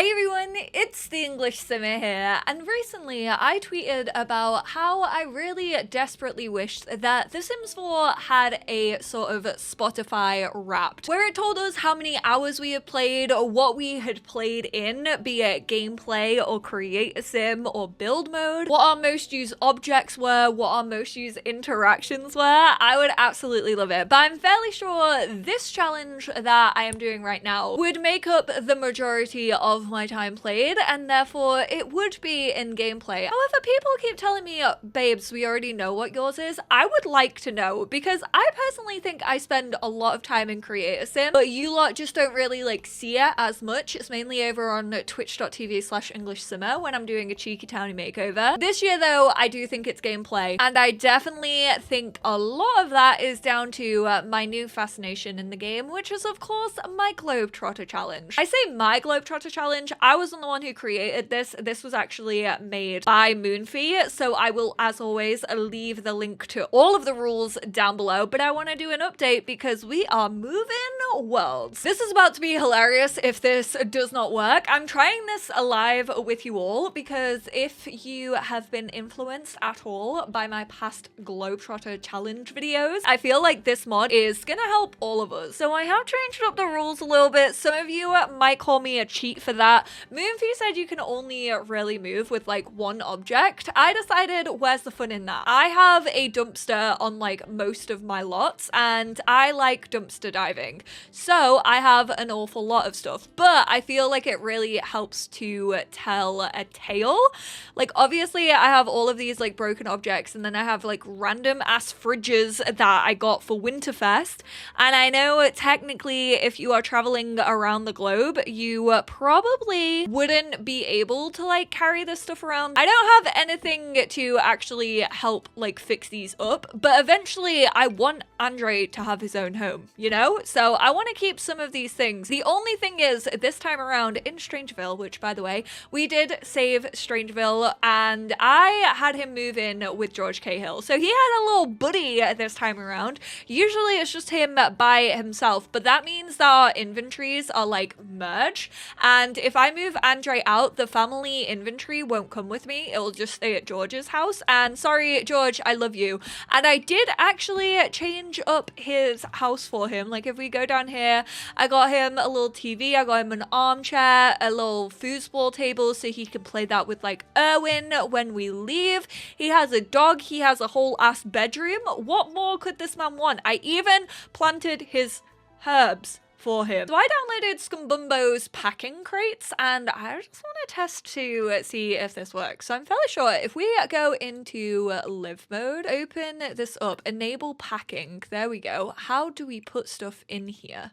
Hi everyone, it's the EnglishSimmer here, and recently I tweeted about how I really desperately wished that The Sims 4 had a sort of Spotify Wrapped, where it told us how many hours we had played, or what we had played in, be it gameplay or create a sim or build mode, what our most used objects were, what our most used interactions were. I would absolutely love it, but I'm fairly sure this challenge that I am doing right now would make up the majority of my time played, and therefore it would be in gameplay. However, people keep telling me, babes, we already know what yours is. I would like to know, because I personally think I spend a lot of time in Create a Sim, but you lot just don't really like see it as much. It's mainly over on twitch.tv/EnglishSimmer when I'm doing a cheeky townie makeover. This year though, I do think it's gameplay, and I definitely think a lot of that is down to my new fascination in the game, which is of course my Globetrotter challenge. I say my Globetrotter challenge, I wasn't the one who created this. This was actually made by Moonfee, so I will, as always, leave the link to all of the rules down below, but I want to do an update because we are moving worlds. This is about to be hilarious if this does not work. I'm trying this live with you all because if you have been influenced at all by my past Globetrotter challenge videos, I feel like this mod is gonna help all of us. So I have changed up the rules a little bit. Some of you might call me a cheat for that. Moonfee said you can only really move with like one object. I decided, where's the fun in that? I have a dumpster on like most of my lots, and I like dumpster diving. So I have an awful lot of stuff, but I feel like it really helps to tell a tale. Like obviously I have all of these like broken objects, and then I have like random ass fridges that I got for Winterfest. And I know technically if you are traveling around the globe, you probably wouldn't be able to like carry this stuff around. I don't have anything to actually help like fix these up, but eventually I want Andre to have his own home, you know? So I want to keep some of these things. The only thing is this time around in Strangeville, which by the way, we did save Strangeville, and I had him move in with George Cahill. So he had a little buddy this time around. Usually it's just him by himself, but that means that our inventories are like merged. And if I move Andre out, the family inventory won't come with me. It'll just stay at George's house. And sorry, George, I love you. And I did actually change up his house for him. Like if we go down here, I got him a little TV, I got him an armchair, a little foosball table so he can play that with like Erwin when we leave. He has a dog, he has a whole ass bedroom. What more could this man want? I even planted his herbs for him. So I downloaded Scumbumbo's packing crates, and I just want to test to see if this works. So I'm fairly sure if we go into live mode, open this up, enable packing, there we go. How do we put stuff in here?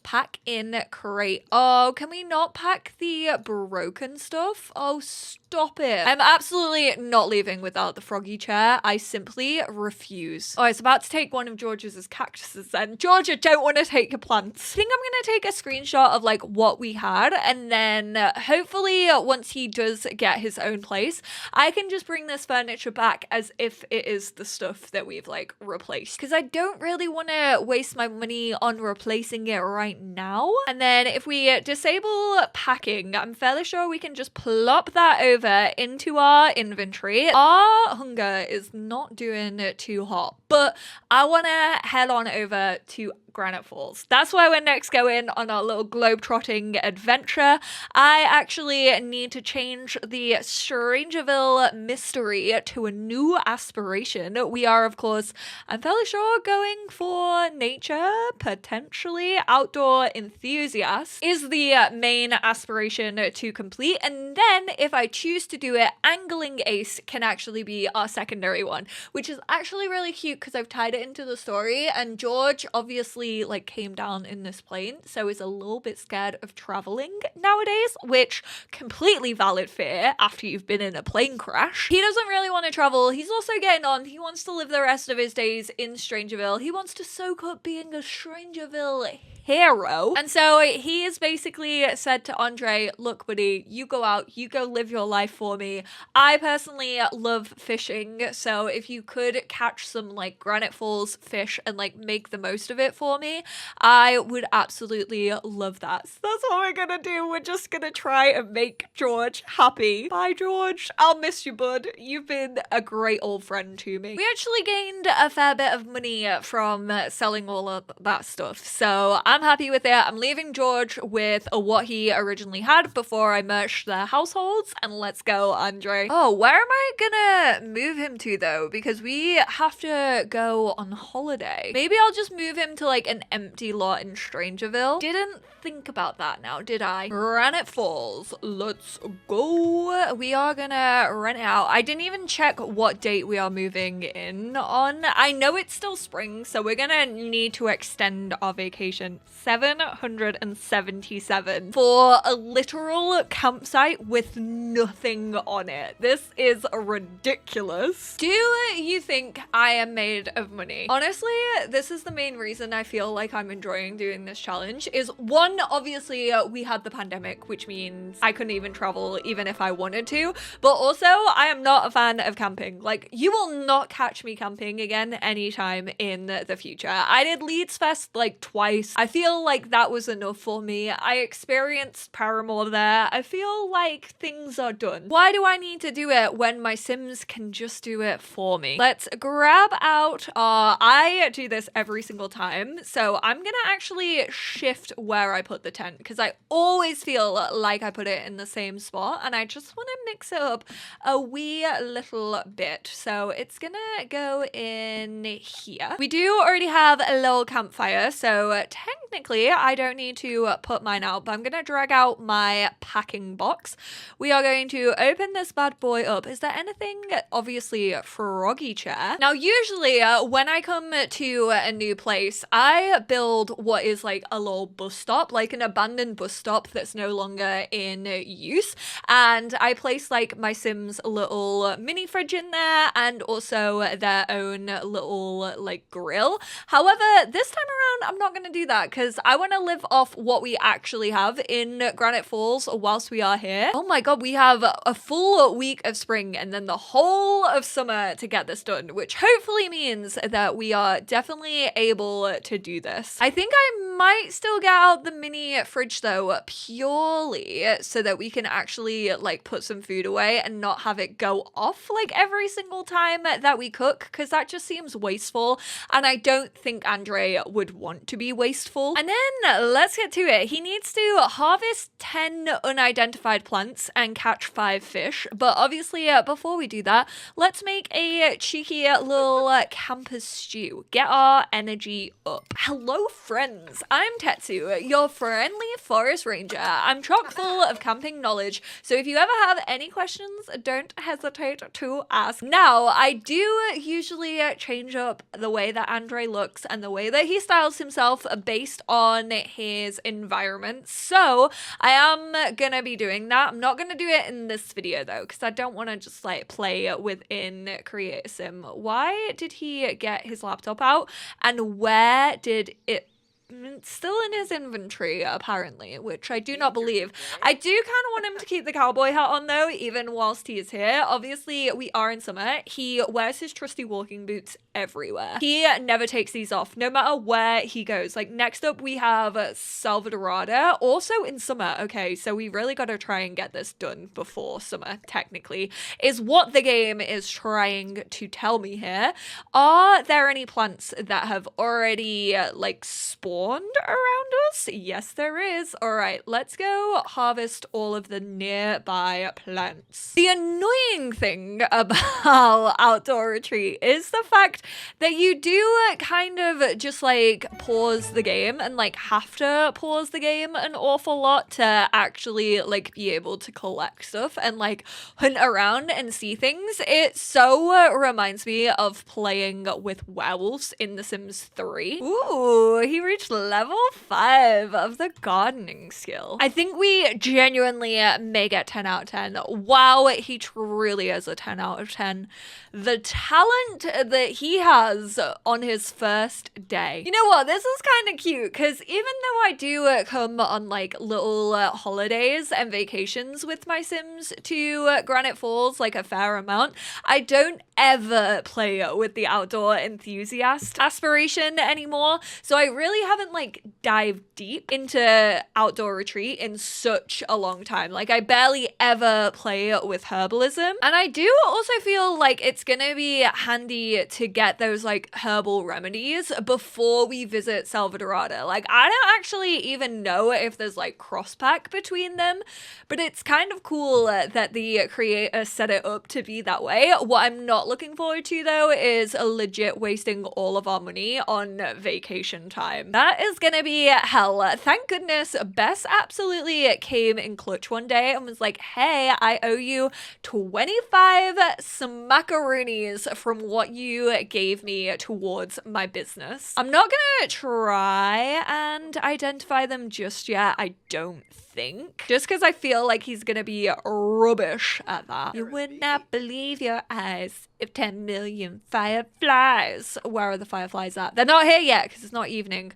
Pack in crate. Oh, can we not pack the broken stuff? Oh, stop it. I'm absolutely not leaving without the froggy chair. I simply refuse. Oh, I was about to take one of George's cactuses then. George, I don't want to take your plants. I think I'm going to take a screenshot of like what we had, and then hopefully once he does get his own place, I can just bring this furniture back as if it is the stuff that we've like replaced. Because I don't really want to waste my money on replacing it right now. And then if we disable packing, I'm fairly sure we can just plop that over into our inventory. Our hunger is not doing too hot, but I want to head on over to Granite Falls. That's why we're next going on our little globe-trotting adventure. I actually need to change the Strangeville mystery to a new aspiration. We are, of course, I'm fairly sure, going for nature, potentially. Outdoor enthusiast is the main aspiration to complete, and then if I choose to do it, angling ace can actually be our secondary one, which is actually really cute because I've tied it into the story, and George obviously like came down in this plane, so is a little bit scared of traveling nowadays, which completely valid fear after you've been in a plane crash. He doesn't really want to travel. He's also getting on. He wants to live the rest of his days in Strangeville. He wants to soak up being a Strangeville hero. And so he has basically said to Andre, look buddy, you go out, you go live your life for me. I personally love fishing, so if you could catch some like Granite Falls fish and like make the most of it for for me, I would absolutely love that. So that's what we're gonna do. We're just gonna try and make George happy. Bye, George. I'll miss you, bud. You've been a great old friend to me. We actually gained a fair bit of money from selling all of that stuff, so I'm happy with it. I'm leaving George with what he originally had before I merged their households, and let's go, Andre. Oh, where am I gonna move him to though? Because we have to go on holiday. Maybe I'll just move him to like an empty lot in Strangerville. Didn't think about that now, did I? Granite Falls. Let's go. We are gonna rent it out. I didn't even check what date we are moving in on. I know it's still spring, so we're gonna need to extend our vacation. 777 for a literal campsite with nothing on it. This is ridiculous. Do you think I am made of money? Honestly, this is the main reason I feel like I'm enjoying doing this challenge. Is one, obviously we had the pandemic, which means I couldn't even travel even if I wanted to, but also I am not a fan of camping. Like, you will not catch me camping again anytime in the future. I did Leeds Fest like twice. I feel like that was enough for me. I experienced Paramore there. I feel like things are done. Why do I need to do it when my Sims can just do it for me? Let's grab out I do this every single time, so I'm gonna actually shift where I put the tent because I always feel like I put it in the same spot, and I just want to mix it up a wee little bit. So it's gonna go in here. We do already have a little campfire, so technically I don't need to put mine out, but I'm gonna drag out my packing box. We are going to open this bad boy up. Is there anything? Obviously froggy chair. Now usually when I come to a new place, I build what is like a little bus stop, like an abandoned bus stop that's no longer in use, and I place like my Sims little mini fridge in there and also their own little like grill. However, this time around I'm not going to do that because I want to live off what we actually have in Granite Falls whilst we are here. Oh my god, we have a full week of spring and then the whole of summer to get this done, which hopefully means that we are definitely able to do this. I think I might still get out the mini fridge though, purely so that we can actually like put some food away and not have it go off like every single time that we cook, because that just seems wasteful and I don't think Andre would want to be wasteful. And then let's get to it. He needs to harvest 10 unidentified plants and catch 5 fish, but obviously before we do that, let's make a cheeky little campers stew. Get our energy up. Hello friends, I'm Tetsu, your friendly forest ranger. I'm chock full of camping knowledge, so if you ever have any questions, don't hesitate to ask. Now, I do usually change up the way that Andre looks and the way that he styles himself based on his environment, so I am gonna be doing that. I'm not gonna do it in this video though, because I don't want to just like play within Create a Sim. Why did he get his laptop out, and where did it? It's still in his inventory apparently, which I do not believe. I do kind of want him to keep the cowboy hat on though, even whilst he is here. Obviously we are in summer. He wears his trusty walking boots everywhere. He never takes these off no matter where he goes. Like next up we have Salvadorada, also in summer. Okay, so we really got to try and get this done before summer, technically, is what the game is trying to tell me here. Are there any plants that have already like spawned around us? Yes, there is. All right, let's go harvest all of the nearby plants. The annoying thing about Outdoor Retreat is the fact that you do kind of just like pause the game and like have to pause the game an awful lot to actually like be able to collect stuff and like hunt around and see things. It so reminds me of playing with werewolves in The Sims 3. Ooh, he reached reached level 5 of the gardening skill. I think we genuinely may get 10 out of 10. Wow, he truly is a 10 out of 10. The talent that he has on his first day. You know what? This is kind of cute because even though I do come on like little holidays and vacations with my Sims to Granite Falls, like a fair amount, I don't ever play with the outdoor enthusiast aspiration anymore. So I really haven't like dived deep into outdoor retreat in such a long time. Like I barely ever play with herbalism. And I do also feel like it's gonna be handy to get those like herbal remedies before we visit Salvadorada. Like I don't actually even know if there's like cross pack between them, but it's kind of cool that the creator set it up to be that way. What I'm not looking forward to though is a legit wasting all of our money on vacation time. That is gonna be hell. Thank goodness Bess absolutely came in clutch one day and was like, hey, I owe you 25 smackaroonies from what you gave me towards my business. I'm not gonna try and identify them just yet, I don't think. Just because I feel like he's gonna be rubbish at that. You would not believe your eyes if 10 million fireflies. Where are the fireflies at? They're not here yet because it's not evening.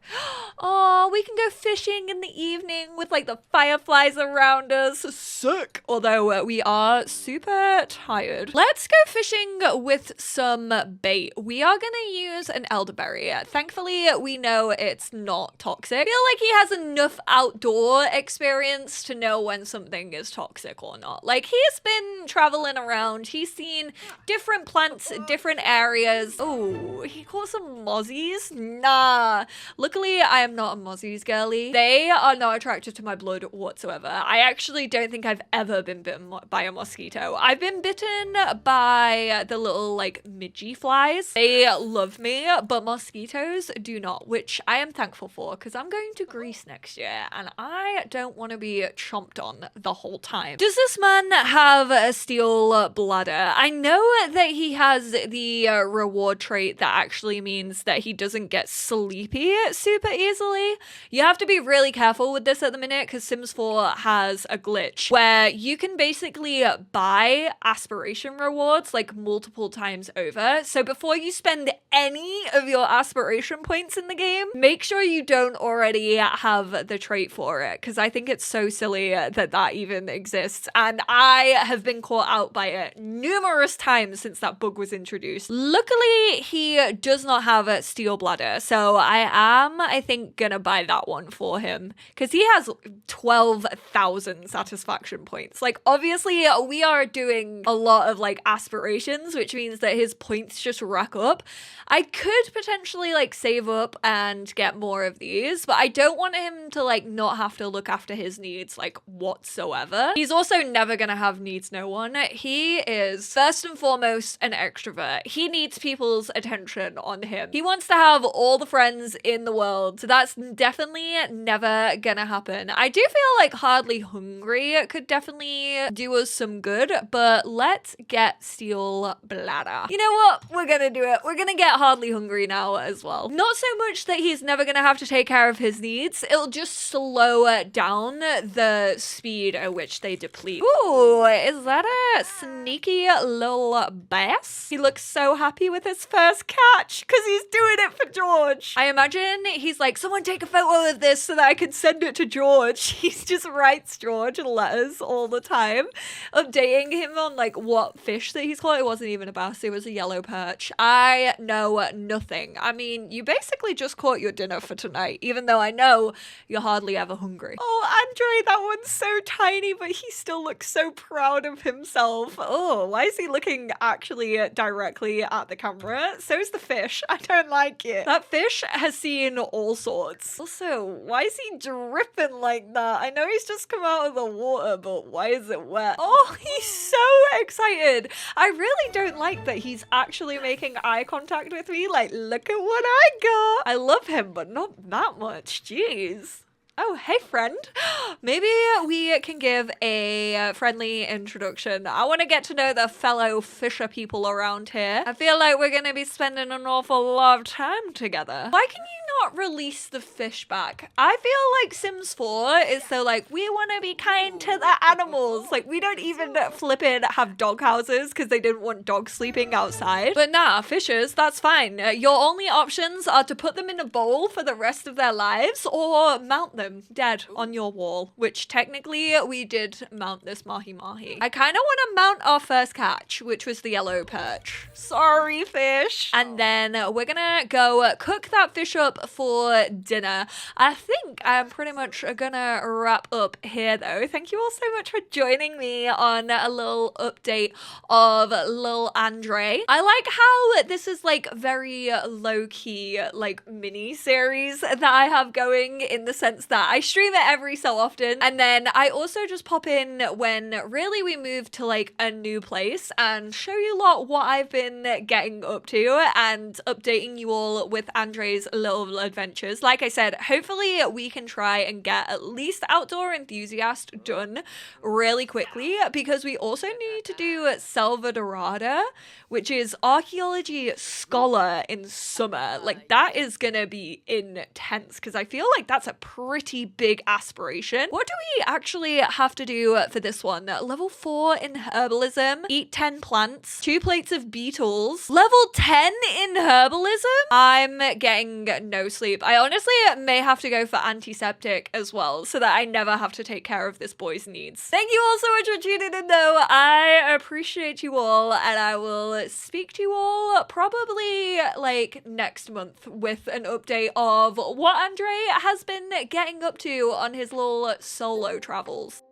Oh, we can go fishing in the evening with like the fireflies around us. Sick. Although we are super tired. Let's go fishing with some bait. We are gonna use an elderberry. Thankfully, we know it's not toxic. I feel like he has enough outdoor experience to know when something is toxic or not. Like he's been traveling around. He's seen different plants, different areas. Oh, he caught some mozzies? Nah. Luckily, I am not a mozzies girly. They are not attracted to my blood whatsoever. I actually don't think I've ever been bitten by a mosquito. I've been bitten by the little like midgie flies. They love me, but mosquitoes do not, which I am thankful for because I'm going to Greece next year and I don't want to be chomped on the whole time. Does this man have a steel bladder? I know that he has the reward trait that actually means that he doesn't get sleepy super easily. You have to be really careful with this at the minute because Sims 4 has a glitch where you can basically buy aspiration rewards like multiple times over. So before you spend any of your aspiration points in the game, make sure you don't already have the trait for it because I think it's so silly that that even exists. And I have been caught out by it numerous times since that bug was introduced. Luckily, he does not have a steel bladder, so I think, gonna buy that one for him because he has 12,000 satisfaction points. Like, obviously, we are doing a lot of like aspirations, which means that his points just rack up. I could potentially like save up and get more of these, but I don't want him to like not have to look after his needs like whatsoever. He's also never gonna have needs no one. He is first and foremost an extrovert. He needs people's attention on him. He wants to have all the friends in the world, so that's definitely never gonna happen. I do feel like Hardly Hungry could definitely do us some good, but let's get Steel Bladder. You know what? We're gonna do it. We're gonna get Hardly Hungry now as well. Not so much that he's never gonna have to take care of his needs, it'll just slow down the speed at which they deplete. Ooh, is that a sneaky little bass? He looks so happy with his first catch because he's doing it for George. I imagine he's like, someone take a photo of this so that I can send it to George. He just writes George letters all the time, updating him on like what fish that he's caught. It wasn't even a bass, it was a yellow perch. I know nothing. I mean, you basically just caught your dinner for tonight, even though I know you're hardly ever hungry. Oh, Andre, that one's so tiny, but he still looks so proud of himself. Oh, why is he looking actually directly at the camera? So's the fish. I don't like it. That fish has seen all sorts. Also, why is he dripping like that? I know he's just come out of the water, but why is it wet? Oh, he's so excited. I really don't like that he's actually making eye contact with me. Like, look at what I got. I love him, but not that much. Jeez. Oh, hey, friend. Maybe we can give a friendly introduction. I want to get to know the fellow fisher people around here. I feel like we're going to be spending an awful lot of time together. Why can you not release the fish back? I feel like Sims 4 is so like, we want to be kind to the animals. Like, we don't even flippin' have dog houses because they didn't want dogs sleeping outside. But nah, fishes, that's fine. Your only options are to put them in a bowl for the rest of their lives or mount them dead on your wall, which technically we did mount this mahi-mahi. I kind of want to mount our first catch, which was the yellow perch. Sorry, fish. And then we're gonna go cook that fish up for dinner. I think I'm pretty much gonna wrap up here though. Thank you all so much for joining me on a little update of Lil Andre. I like how this is like very low-key like mini series that I have going, in the sense that I stream it every so often, and then I also just pop in when really we move to like a new place and show you lot what I've been getting up to and updating you all with Andre's little adventures. Like I said, hopefully we can try and get at least Outdoor Enthusiast done really quickly, because we also need to do Salvadorada, which is Archaeology Scholar in summer. Like, that is gonna be intense, because I feel like that's a pretty big aspiration. What do we actually have to do for this one? Level 4 in herbalism, eat 10 plants, 2 plates of beetles, level 10 in herbalism? I'm getting no sleep. I honestly may have to go for antiseptic as well, so that I never have to take care of this boy's needs. Thank you all so much for tuning in though. I appreciate you all, and I will speak to you all probably like next month with an update of what Andre has been getting up to on his little solo travels.